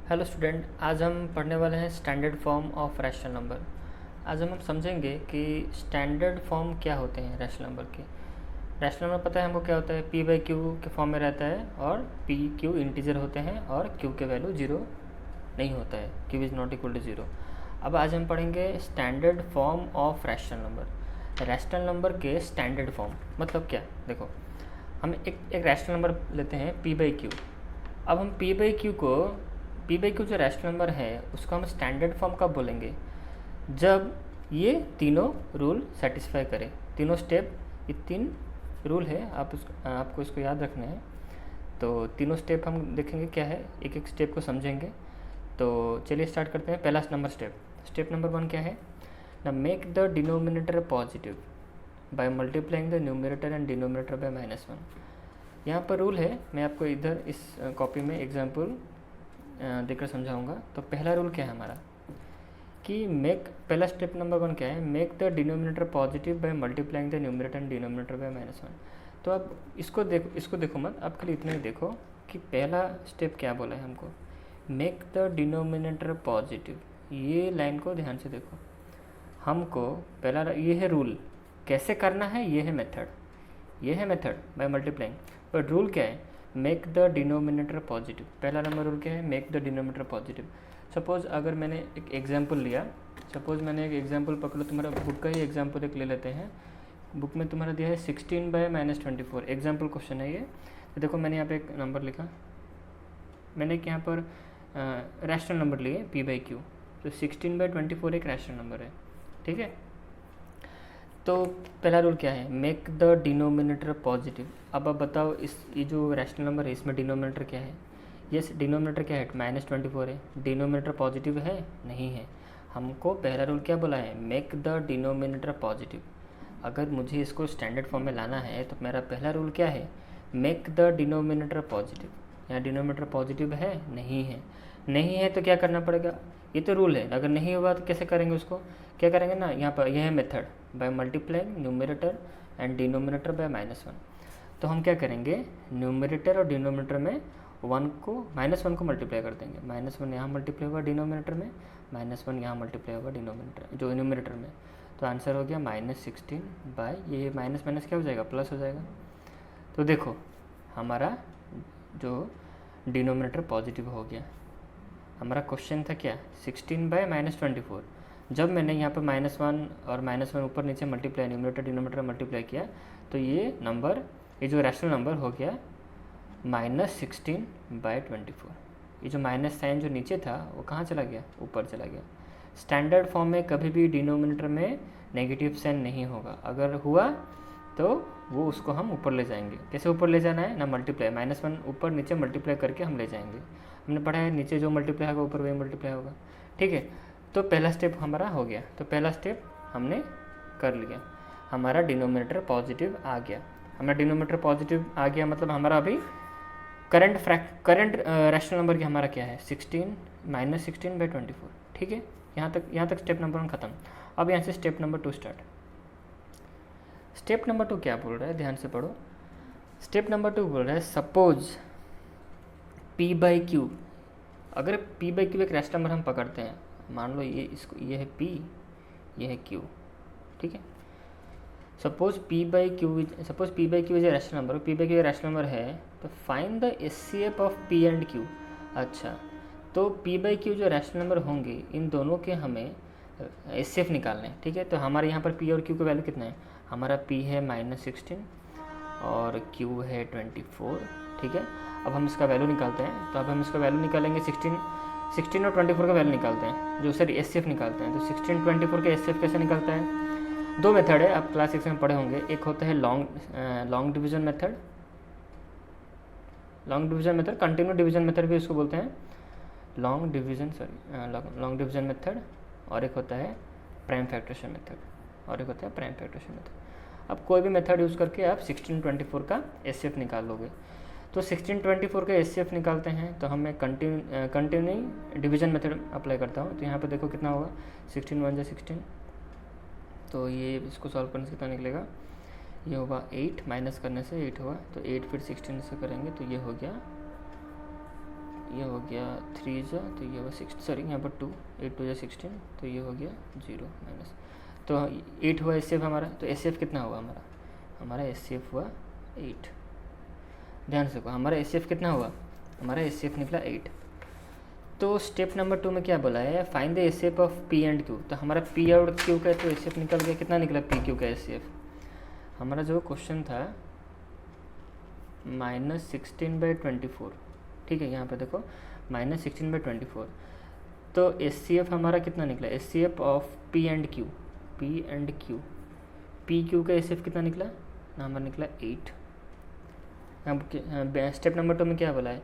Hello student, आज हम पढ़ने वाले हैं standard form of rational number. आज हम समझेंगे कि स्टैंडर्ड फॉर्म क्या होते हैं रैशनल नंबर के। रैशनल नंबर पता है हमको क्या होता है, पी बाई क्यू के फॉर्म में रहता है और पी क्यू इंटीजर होते हैं और क्यू के वैल्यू जीरो नहीं होता है, Q is not equal to zero. अब आज हम पढ़ेंगे standard form of rational number. Rational number के स्टैंडर्ड फॉर्म मतलब क्या, देखो हम एक रैशनल नंबर लेते हैं पी बाई क्यू। अब हम पी बाई क्यू जो रैशनल नंबर है उसको हम स्टैंडर्ड फॉर्म कब बोलेंगे, जब ये तीनों रूल सेटिस्फाई करें। तीनों स्टेप, ये तीन रूल है, आपको इसको याद रखना है। तो तीनों स्टेप हम देखेंगे क्या है, एक एक स्टेप को समझेंगे। तो चलिए स्टार्ट करते हैं। पहला नंबर स्टेप नंबर 1 क्या है ना, make the denominator positive by multiplying the numerator and denominator by -1। यहाँ पर रूल है, मैं आपको इधर इस कॉपी में एग्जाम्पल देकर समझाऊंगा। तो पहला रूल क्या है हमारा कि पहला स्टेप नंबर 1 क्या है, make the denominator positive by multiplying the numerator and denominator by -1। तो अब इसको देखो मत, आप खाली इतना ही देखो कि पहला स्टेप क्या बोला है हमको, मेक द डिनोमिनेटर पॉजिटिव। ये लाइन को ध्यान से देखो, हमको पहला ये है रूल, कैसे करना है ये है मेथड बाय मल्टीप्लाइंग। पर रूल क्या है, मेक द डिनोमिनेटर पॉजिटिव। पहला नंबर रूल क्या है, make the denominator positive. Suppose अगर मैंने एक एग्जांपल लिया, पकड़ो, तुम्हारा बुक का ही एग्जांपल एक ले लेते हैं। बुक में तुम्हारा दिया है 16 बाय -24, एग्जांपल क्वेश्चन है ये। तो देखो मैंने यहाँ पे एक नंबर लिखा, मैंने एक यहाँ पर रैशनल नंबर लिए पी बाई क्यू। तो 16 बाय 24 एक रैशनल नंबर है, ठीक है। तो पहला रूल क्या है, मेक द डिनोमिनेटर पॉजिटिव। अब आप बताओ, ये जो रैशनल नंबर है इसमें डिनोमिनेटर क्या है, यस डिनोमिनेटर क्या है, -24 है। डिनोमिनेटर पॉजिटिव है, नहीं है। हमको पहला रूल क्या बोला है, मेक द डिनोमिनेटर पॉजिटिव। अगर मुझे इसको स्टैंडर्ड फॉर्म में लाना है तो मेरा पहला रूल क्या है, मेक द डिनोमिनेटर पॉजिटिव। यहाँ डिनोमिनेटर पॉजिटिव है, नहीं है तो क्या करना पड़ेगा, ये तो रूल है। अगर नहीं हुआ तो कैसे करेंगे उसको, क्या करेंगे ना, यहाँ पर यह है method by multiplying numerator and denominator by -1। तो हम क्या करेंगे, न्यूमरेटर और डिनोमिनेटर में -1 को मल्टीप्लाई कर देंगे। -1 यहाँ मल्टीप्लाई होगा डिनोमिनेटर में, -1 यहाँ मल्टीप्लाई होगा न्यूमरेटर में। तो आंसर हो गया -16 बाय ये माइनस माइनस क्या हो जाएगा, प्लस हो जाएगा। तो देखो हमारा जो डिनोमिनेटर पॉजिटिव हो गया। हमारा क्वेश्चन था क्या, 16 बाय -24। जब मैंने यहाँ पर -1 और -1 ऊपर नीचे मल्टीप्लाई, न्यूमरेटर डिनोमिनेटर मल्टीप्लाई किया, तो ये जो रैशनल नंबर हो गया -16 बाय 24। ये जो माइनस साइन जो नीचे था वो कहाँ चला गया, ऊपर चला गया। स्टैंडर्ड फॉर्म में कभी भी डिनोमिनेटर में नेगेटिव साइन नहीं होगा, अगर हुआ तो वो उसको हम ऊपर ले जाएंगे। कैसे ऊपर ले जाना है ना, मल्टीप्लाई, -1 ऊपर नीचे मल्टीप्लाई करके हम ले जाएंगे। हमने पढ़ा है नीचे जो मल्टीप्लाई होगा ऊपर वही मल्टीप्लाई होगा, ठीक है। तो पहला स्टेप हमारा हो गया, तो पहला स्टेप हमने कर लिया, हमारा डिनोमिनेटर पॉजिटिव आ गया। हमारा डिनोमिनेटर पॉजिटिव आ गया मतलब हमारा अभी करंट रैशनल नंबर की हमारा क्या है, -16 बाय 24, ठीक है। यहाँ तक स्टेप नंबर 1 खत्म। अब यहाँ से step number 2 start. Step number 2 क्या बोल रहा है, ध्यान से पढ़ो। स्टेप नंबर 2 बोल रहा है, सपोज पी बाई क्यू। अगर पी बाई क्यू एक रैशनल नंबर हम पकड़ते हैं, मान लो ये है पी, ये है क्यू, ठीक है। Suppose P by Q is a rational number, P by Q rational number है, तो find the HCF of P and Q. अच्छा, तो पी बाई क्यू जो रैशनल नंबर होंगे इन दोनों के हमें एचसीएफ निकालना है, ठीक है। तो हमारे यहाँ पर पी और क्यू का वैल्यू कितना है, हमारा पी है -16 और क्यू है 24, ठीक है। अब हम इसका वैल्यू निकालते हैं, तो अब हम इसका वैल्यू निकालेंगे 16 और 24 का वैल्यू निकालते हैं, जो सर एचसीएफ निकालते हैं। तो 16 24 का एचसीएफ कैसे निकलता है, दो मेथड है, आप क्लास 6 में पढ़े होंगे। एक होता है long division method, continue division method भी इसको बोलते हैं, लॉन्ग डिवीजन मेथड। और एक होता है प्राइम फैक्टरेशन मेथड, अब कोई भी मेथड यूज़ करके आप 16 24 का एचसीएफ निकाल लोगे। तो 16 24 का एचसीएफ निकालते हैं, तो हमें कंटिन्यू डिवीजन मेथड अप्लाई करता हूँ। तो यहाँ पर देखो कितना होगा, 16 1 जा 16, तो ये इसको सॉल्व करने से कितना निकलेगा, ये होगा 8, माइनस करने से 8 होगा, तो 8 फिर 16 से करेंगे तो ये हो गया ये हो गया 3 जा, तो ये हुआ 6, सॉरी यहाँ पर 2, 8 2 जा 16, तो ये हो गया 0 माइनस, तो 8 हुआ एस हमारा। तो एस कितना हुआ हमारा एस हुआ 8। ध्यान से हमारा एस कितना हुआ, हमारा एस निकला 8। तो स्टेप नंबर 2 में क्या बोला है, find the S of P and Q. तो हमारा पी और क्यू का तो एस निकल गया, कितना निकला पी क्यू का एस हमारा जो क्वेश्चन था -16/24, ठीक है। यहाँ पे देखो -16/24, तो एस हमारा कितना निकला, S of P and Q, P Q का एस कितना निकला ना, हमारा निकला 8। स्टेप नंबर 2 में क्या बोला है,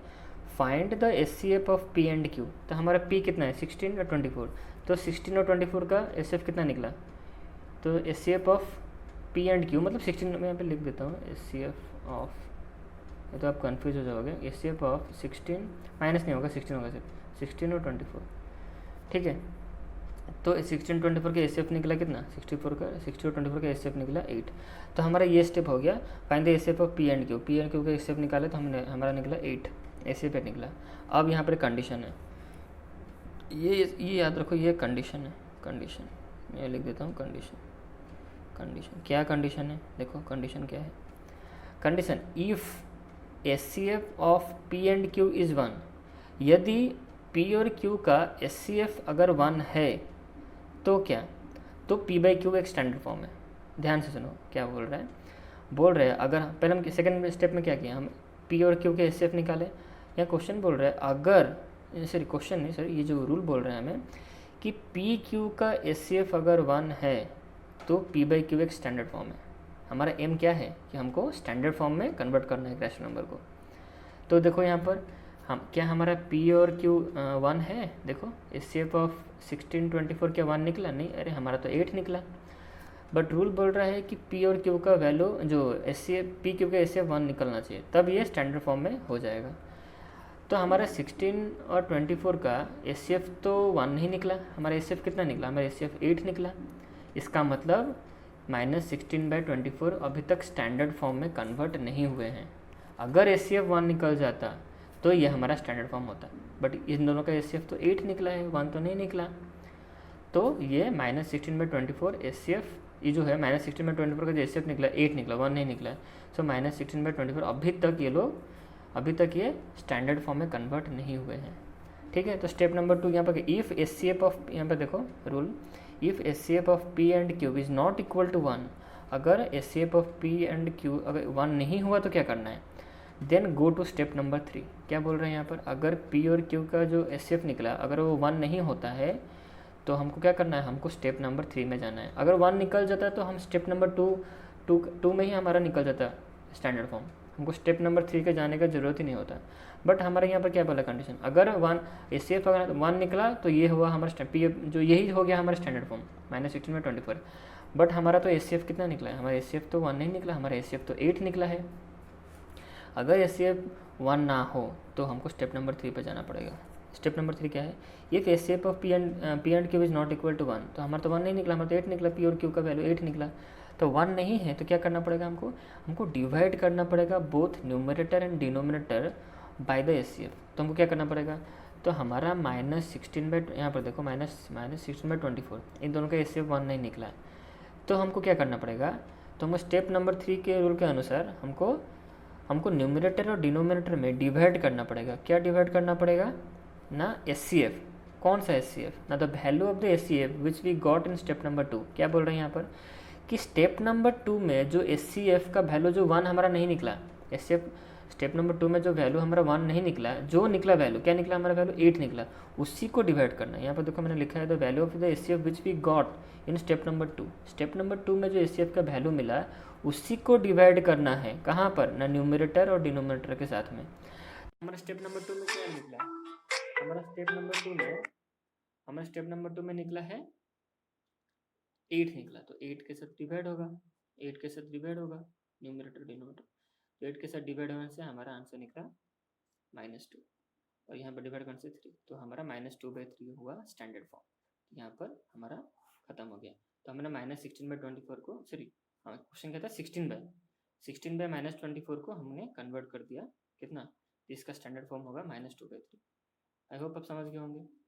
find the S of P and Q. तो हमारा पी कितना है 16 और 24, तो 16 और 24 का एस कितना निकला, तो S of P and Q मतलब 16 में यहाँ पे लिख देता हूँ, एस ऑफ, ये तो आप कंफ्यूज हो जाओगे, एस ऑफ 16 माइनस नहीं होगा, 16 होगा सिर्फ 16 और 24, ठीक है। तो 16 24 का एस निकला कितना, 60 और 24 का एस निकला 8। तो हमारा ये स्टेप हो गया, find the S of P and Q का एस निकाले, तो हमने हमारा निकला 8, एस पे निकला। अब यहाँ पर कंडीशन है, ये याद रखो, ये कंडीशन है, कंडीशन मैं लिख देता हूँ, कंडीशन क्या कंडीशन है, देखो कंडीशन क्या है, condition if S of P and Q is 1, यदि पी और क्यू का एस अगर 1 है तो क्या, तो पी बाई क्यू एक स्टैंडर्ड फॉर्म है। ध्यान से सुनो क्या बोल रहे हैं अगर पहले हम सेकंड स्टेप में क्या किया, हम पी और क्यू के एस निकाले, या क्वेश्चन बोल रहा है अगर, सॉरी क्वेश्चन नहीं, सॉरी ये जो रूल बोल रहे हैं हमें कि पी क्यू का एस अगर 1 है तो पी बाई क्यू एक स्टैंडर्ड फॉर्म है। हमारा एम क्या है कि हमको स्टैंडर्ड फॉर्म में कन्वर्ट करना है रैशनल नंबर को। तो देखो यहाँ पर हम क्या, हमारा पी और क्यू 1 है, देखो एस ऑफ 16 24 क्या 1 निकला, नहीं, अरे हमारा तो 8 निकला। बट रूल बोल रहा है कि पी और क्यू का वैल्यू जो एस पी क्यू का एस 1 निकलना चाहिए, तब ये स्टैंडर्ड फॉर्म में हो जाएगा। तो हमारा 16 और 24 का एस तो 1 नहीं निकला, हमारा एस कितना निकला, हमारा एस 8 निकला। इसका मतलब -16/24 अभी तक स्टैंडर्ड फॉर्म में कन्वर्ट नहीं हुए हैं। अगर एस 1 निकल जाता तो ये हमारा स्टैंडर्ड फॉर्म होता, बट इन दोनों का एस तो 8 निकला है, 1 तो नहीं निकला। तो ये -16/24 एस ये जो है -16/24 का जो एस निकला 8 निकला, 1 नहीं निकला। सो -16/24 अभी तक ये स्टैंडर्ड फॉर्म में कन्वर्ट नहीं हुए हैं, ठीक है। तो स्टेप नंबर 2 यहाँ पर इफ़ एस ऑफ, यहाँ पर देखो rule, if S of P and Q is not equal to 1, अगर S of P and Q अगर 1 नहीं हुआ तो क्या करना है, then go to step number 3। क्या बोल रहे हैं यहाँ पर, अगर पी और क्यू का जो एस निकला अगर वो 1 नहीं होता है तो हमको क्या करना है, हमको स्टेप नंबर 3 में जाना है। अगर 1 निकल जाता है तो हम स्टेप नंबर 2 में ही हमारा निकल जाता है स्टैंडर्ड फॉर्म, हमको स्टेप नंबर 3 के जाने का जरूरत ही नहीं होता। बट हमारे यहाँ पर क्या बोला कंडीशन, अगर 1 एस अगर 1 निकला तो ये हुआ हमारा स्टेप पी, जो यही हो गया हमारा स्टैंडर्ड फॉर्म -16/24। बट हमारा तो एस कितना निकला है, हमारा एस तो 1 नहीं निकला, हमारा एस तो 8 निकला है। अगर एस 1 ना हो तो हमको स्टेप नंबर 3 पर जाना पड़ेगा। स्टेप नंबर 3 क्या है, if S of P and Q is not equal to 1, तो हमारा तो 1 नहीं निकला, हमारा तो 8 निकला, पी और क्यू का वैल्यू 8 निकला। तो 1 नहीं है तो क्या करना पड़ेगा, हमको डिवाइड करना पड़ेगा both numerator and denominator by the S. तो हमको क्या करना पड़ेगा, तो हमारा -16 यहाँ पर देखो -16/24 इन दोनों का एस 1 नहीं निकला है, तो हमको क्या करना पड़ेगा, तो हमको स्टेप नंबर 3 के रूल के अनुसार हमको न्यूमरेटर और डिनोमिनेटर में डिवाइड करना पड़ेगा। क्या डिवाइड करना पड़ेगा ना, एस कौन सा एस ना, the value of the S which we got in step number 2। क्या बोल रहे हैं यहाँ पर कि स्टेप नंबर 2 में जो एस का वैल्यू जो 1 हमारा नहीं निकला, एस स्टेप नंबर 2 में जो वैल्यू हमारा 1 नहीं निकला, जो निकला वैल्यू क्या निकला, हमारा वैल्यू 8 निकला, उसी को डिवाइड करना है। यहाँ पर देखो मैंने लिखा है the value of the S which we got in step number 2। Step number 2 में जो एस का वैल्यू मिला उसी को डिवाइड करना है, कहाँ पर ना, न्यूमरेटर और डिनोमिनेटर के साथ में। हमारा स्टेप नंबर 2 में क्या निकला, हमारा स्टेप नंबर 2 में निकला है 8 निकला, तो 8 के साथ डिवाइड होगा, न्यूमरेटर डिनोमिनेटर, तो 8 के साथ डिवाइड होने से हमारा आंसर निकला -2, और यहाँ पर डिवाइड करने से 3, तो हमारा -2/3 हुआ स्टैंडर्ड फॉर्म। यहाँ पर हमारा खत्म हो गया। तो हमने -16/24 को, सॉरी हाँ क्वेश्चन कहता है 16/-24 को हमने कन्वर्ट कर दिया कितना, तो इसका स्टैंडर्ड फॉर्म होगा -2/3। आई होप आप समझ गए होंगे।